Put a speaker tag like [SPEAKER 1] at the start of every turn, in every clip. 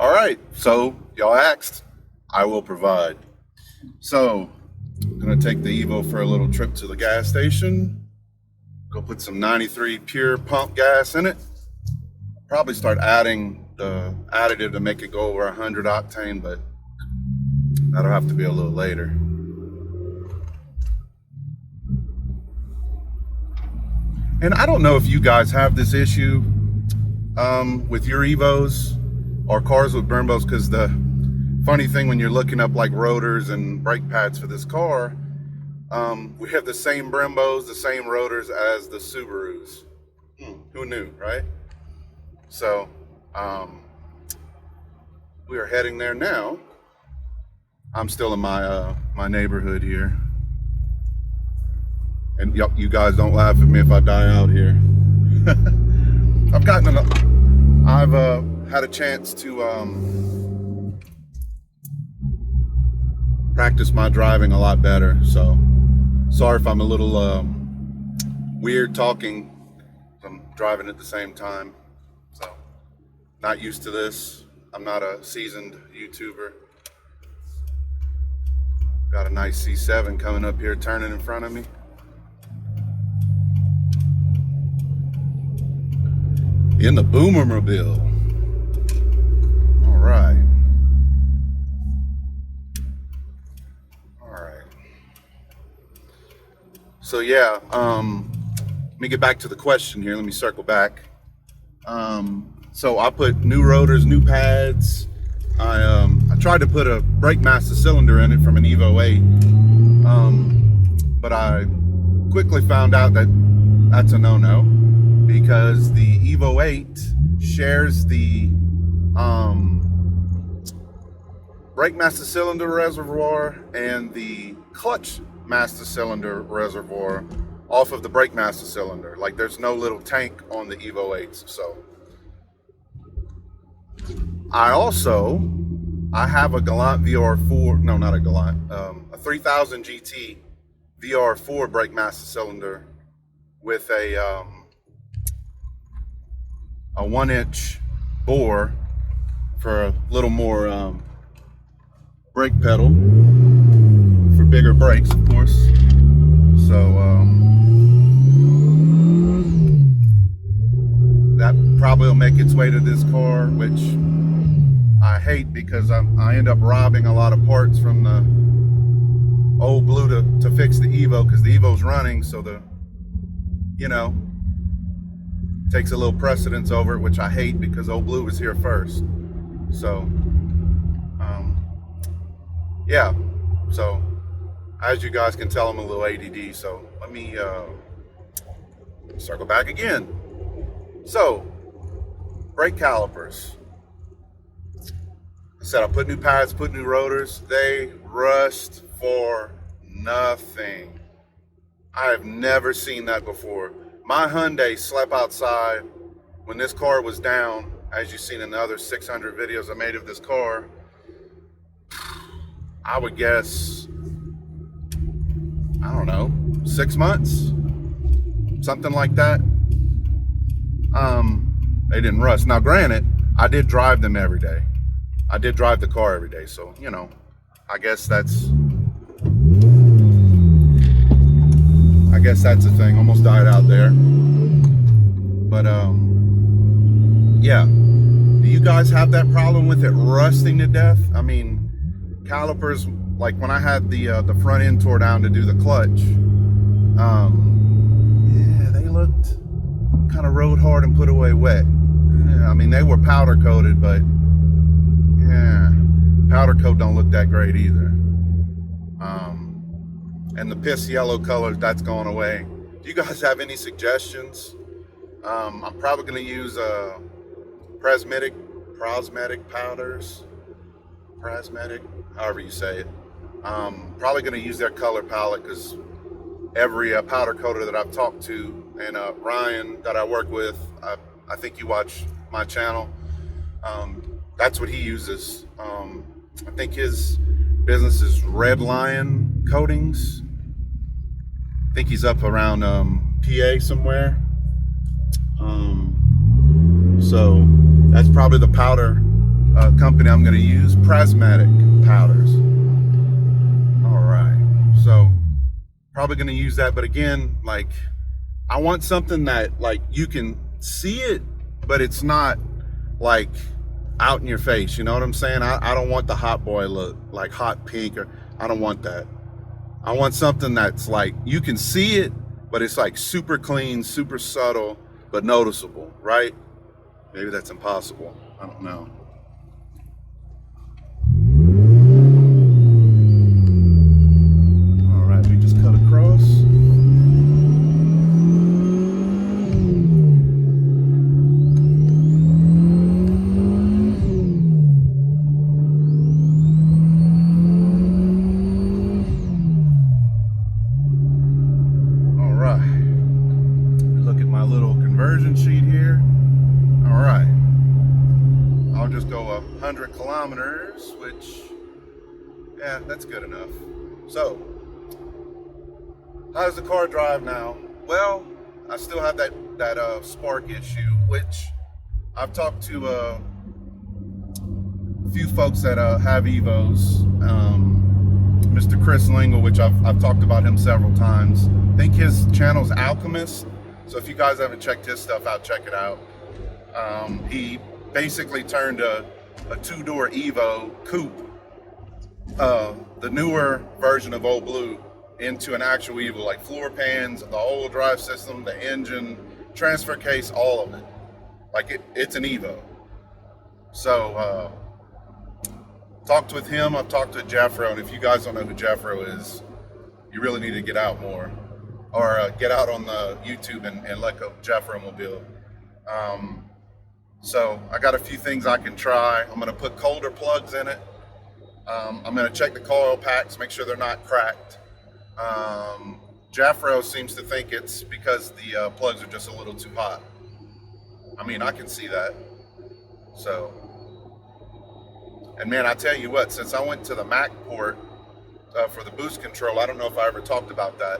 [SPEAKER 1] All right, so y'all asked, I will provide. So I'm gonna take the Evo for a little trip to the gas station. Go put some 93 pure pump gas in it. Probably start adding the additive to make it go over 100 octane, but that'll have to be a little later. And I don't know if you guys have this issue with your Evos or cars with Brembos, because the funny thing when you're looking up like rotors and brake pads for this car, we have the same Brembos, the same rotors as the Subarus. Who knew, right? So we are heading there now. I'm still in my my neighborhood here. And you guys don't laugh at me if I die out here. I've had a chance to practice my driving a lot better. So sorry if I'm a little weird talking. I'm driving at the same time. So not used to this. I'm not a seasoned YouTuber. Got a nice C7 coming up here, turning in front of me. In the Boomermobile. All right. So yeah, let me get back to the question here. Let me circle back. So I put new rotors, new pads. I tried to put a brake master cylinder in it from an Evo 8, but I quickly found out that that's a no-no, because the Evo 8 shares the brake master cylinder reservoir and the clutch master cylinder reservoir off of the brake master cylinder. Like, there's no little tank on the Evo 8s. So I have a Galant VR4, no, not a Galant, a 3000 GT VR4 brake master cylinder with a 1-inch bore for a little more brake pedal for bigger brakes, of course. So that probably will make its way to this car, which I hate, because I end up robbing a lot of parts from the Old Blue to fix the Evo, because the Evo's running, so takes a little precedence over it, which I hate, because Old Blue was here first. So yeah, so as you guys can tell, I'm a little ADD, so let me circle back again. So brake calipers, I said I put new pads, put new rotors. They rust for nothing. I have never seen that before. My Hyundai slept outside when this car was down, as you've seen in the other 600 videos I made of this car. I would guess, I don't know, 6 months, something like that. They didn't rust. Now, granted, I did drive them every day. I did drive the car every day, so I guess that's a thing. Almost died out there. But yeah. Do you guys have that problem with it rusting to death? I mean, calipers, like when I had the front end tore down to do the clutch, yeah, they looked kind of rode hard and put away wet. Yeah, I mean, they were powder coated, but yeah, powder coat don't look that great either. And the piss yellow color, that's going away. Do you guys have any suggestions? I'm probably going to use prosmetic powders, however you say it. Probably going to use their color palette, because every powder coater that I've talked to, and Ryan that I work with, I think you watch my channel, that's what he uses. I think his business is Red Lion Coatings. I think he's up around PA somewhere. So that's probably the powder company I'm going to use, prismatic powders. All right, so probably going to use that, but again, like, I want something that like you can see it, but it's not like out in your face. You know what I'm saying? I don't want the hot boy look, like hot pink, or I don't want that. I want something that's like you can see it, but it's like super clean, super subtle, but noticeable, right? Maybe that's impossible. I don't know. All right, we just cut across. All right. Look at my little conversion sheet here. All right. I'll just go 100 kilometers, which, yeah, that's good enough. So, how does the car drive now? Well, I still have that spark issue, which I've talked to a few folks that have Evos. Mr. Chris Lingle, which I've talked about him several times. I think his channel's Alchemist. So if you guys haven't checked his stuff out, check it out. He basically turned a two-door Evo coupe, the newer version of Old Blue, into an actual Evo, like floor pans, the whole drive system, the engine, transfer case, all of it. Like it's an Evo. So talked with him. I've talked to Jafro, and if you guys don't know who Jafro is, you really need to get out more, or get out on the YouTube and look up Jafro Mobile. So I got a few things I can try. I'm gonna put colder plugs in it. I'm gonna check the coil packs, make sure they're not cracked. Jafro seems to think it's because the plugs are just a little too hot. I mean, I can see that. So, and man, I tell you what, since I went to the Mac port for the boost control, I don't know if I ever talked about that.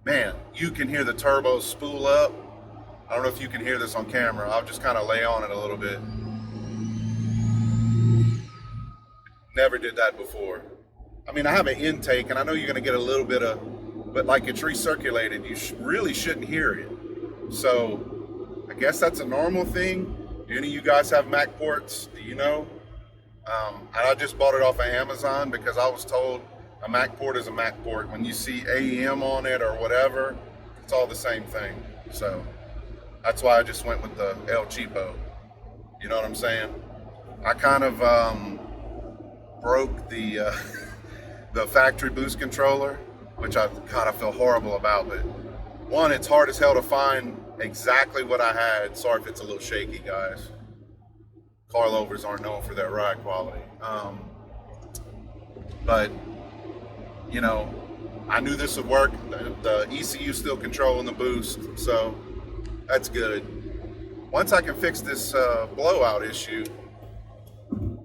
[SPEAKER 1] Man, you can hear the turbo spool up. I don't know if you can hear this on camera. I'll just kind of lay on it a little bit. Never did that before. I mean, I have an intake, and I know you're going to get a little bit of, but like it's recirculated, you really shouldn't hear it. So I guess that's a normal thing. Do any of you guys have Mac ports? Do you know? I just bought it off of Amazon because I was told a Mac port is a Mac port. When you see AEM on it or whatever, it's all the same thing. So that's why I just went with the El Cheapo. You know what I'm saying? I kind of broke the the factory boost controller, which I kind of feel horrible about. But one, it's hard as hell to find exactly what I had. Sorry if it's a little shaky, guys. Coilovers aren't known for their ride quality. But you know, I knew this would work. The ECU still controlling the boost, so that's good. Once I can fix this blowout issue,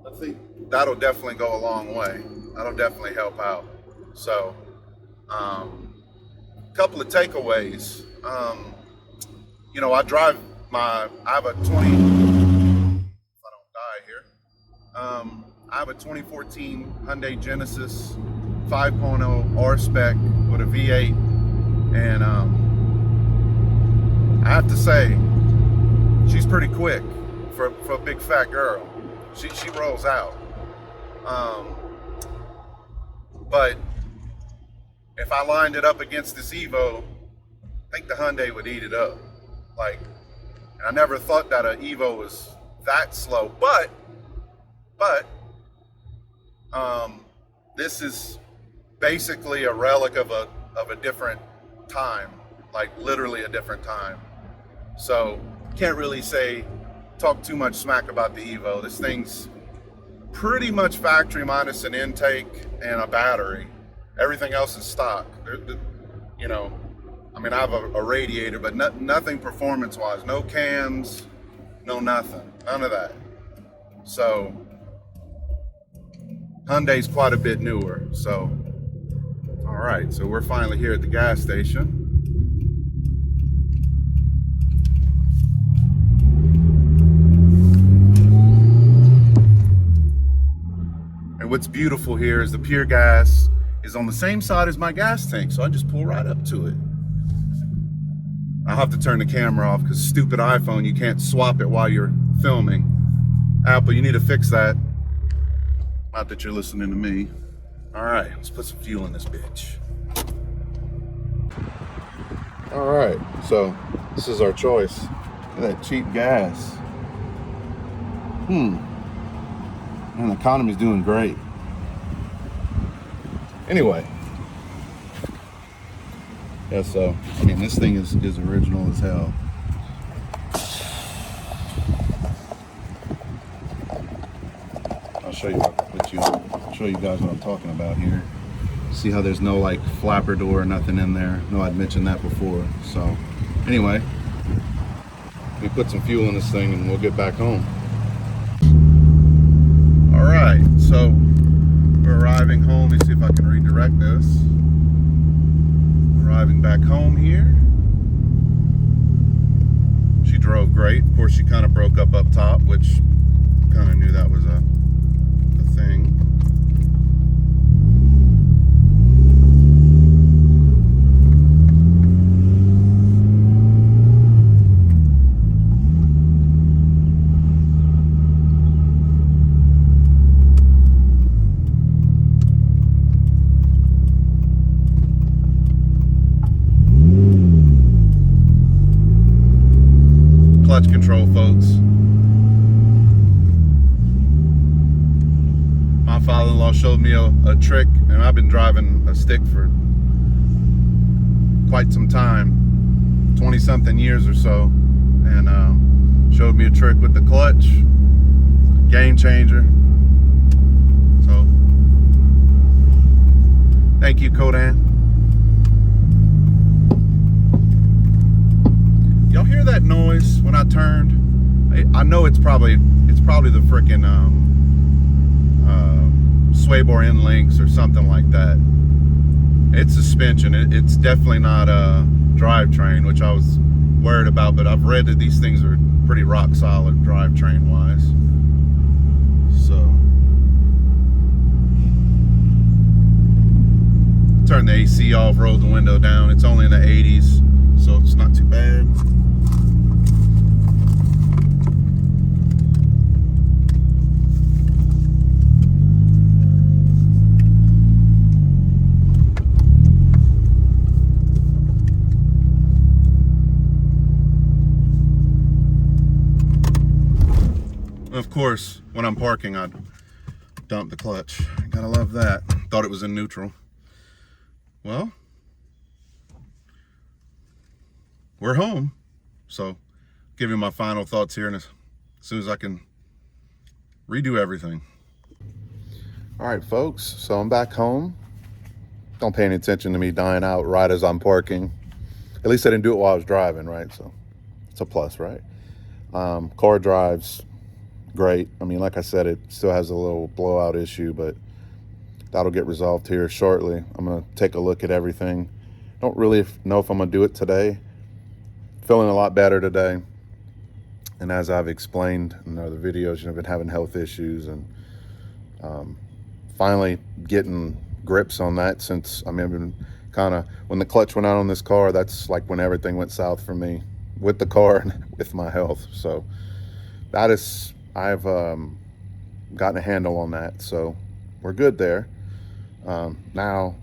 [SPEAKER 1] I think that'll definitely go a long way. That'll definitely help out. So, couple of takeaways. You know, I have a 20, if I don't die here, I have a 2014 Hyundai Genesis 5.0 R-Spec with a V8, and I have to say, she's pretty quick for a big fat girl. She rolls out. But if I lined it up against this Evo, I think the Hyundai would eat it up. Like, I never thought that an Evo was that slow, but this is basically a relic of a different time, like literally a different time. So can't really talk too much smack about the Evo. This thing's pretty much factory minus an intake and a battery. Everything else is stock. You know, I mean, I have a radiator, but nothing performance-wise. No cams, no nothing, none of that. So Hyundai's quite a bit newer. So, all right, so we're finally here at the gas station. what's beautiful here is the pure gas is on the same side as my gas tank, so I just pull right up to it. I'll have to turn the camera off because stupid iPhone, you can't swap it while you're filming. Apple, you need to fix that. Not that you're listening to me. All right, let's put some fuel in this bitch. All right, so this is our choice. Look at that cheap gas. And the economy's doing great. Anyway. Yeah, so, I mean, this thing is original as hell. I'll show you guys what I'm talking about here. See how there's no like flapper door or nothing in there. No, I'd mentioned that before. So anyway, let me put some fuel in this thing and we'll get back home. All right, so we're arriving home. Let me see if I can redirect this. Arriving back home here. She drove great. Of course, she kind of broke up top, which kind of knew that was a thing. Clutch control, folks. My father-in-law showed me a trick, and I've been driving a stick for quite some time, 20-something years or so, and showed me a trick with the clutch. Game changer. So, thank you, Kodan. Y'all hear that noise when I turned? I know it's probably the frickin' sway bar end links or something like that. It's suspension. It's definitely not a drivetrain, which I was worried about, but I've read that these things are pretty rock solid drivetrain wise. So turn the AC off, roll the window down. It's only in the 80s, so it's not too bad. Of course, when I'm parking, I'd dump the clutch. Gotta love that. Thought it was in neutral. Well, we're home. So, give you my final thoughts here as soon as I can redo everything. All right, folks. So I'm back home. Don't pay any attention to me dying out right as I'm parking. At least I didn't do it while I was driving, right? So it's a plus, right? Car drives great. I mean, like I said, it still has a little blowout issue, but that'll get resolved here shortly. I'm going to take a look at everything. Don't really know if I'm going to do it today. Feeling a lot better today. And as I've explained in other videos, I've been having health issues and finally getting grips on that since, I've been kind of, when the clutch went out on this car, that's like when everything went south for me with the car and with my health. So that is, I've gotten a handle on that, so we're good there. Now,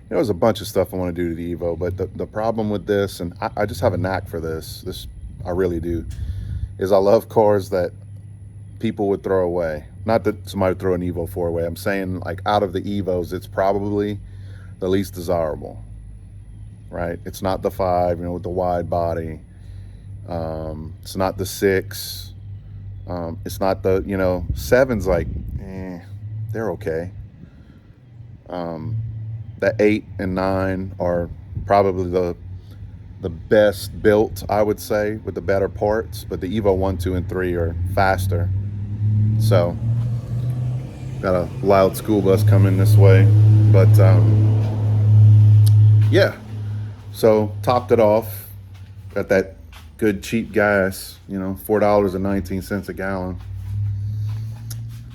[SPEAKER 1] there's a bunch of stuff I want to do to the Evo, but the problem with this, and I just have a knack for this, I really do, is I love cars that people would throw away. Not that somebody would throw an Evo 4 away. I'm saying, like, out of the Evos, it's probably the least desirable, right? It's not the 5, with the wide body. It's not the 6. It's not the, 7's like, they're okay. The 8 and 9 are probably the best built, I would say, with the better parts, but the Evo 1, 2, and 3 are faster. So, got a loud school bus coming this way, but yeah. So, topped it off, got that good cheap gas, $4.19 a gallon.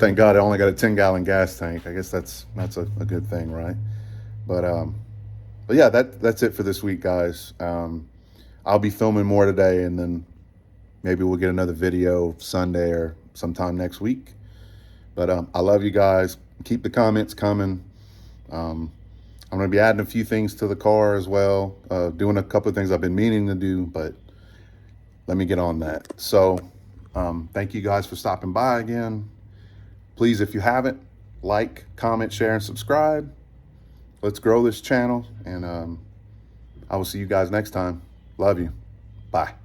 [SPEAKER 1] Thank God I only got a 10-gallon gas tank. I guess that's a good thing, right? But yeah, that's it for this week, guys. I'll be filming more today, and then maybe we'll get another video Sunday or sometime next week. But I love you guys. Keep the comments coming. I'm going to be adding a few things to the car as well, doing a couple of things I've been meaning to do, but let me get on that. So thank you guys for stopping by again. Please, if you haven't, like, comment, share, and subscribe. Let's grow this channel, and I will see you guys next time. Love you. Bye.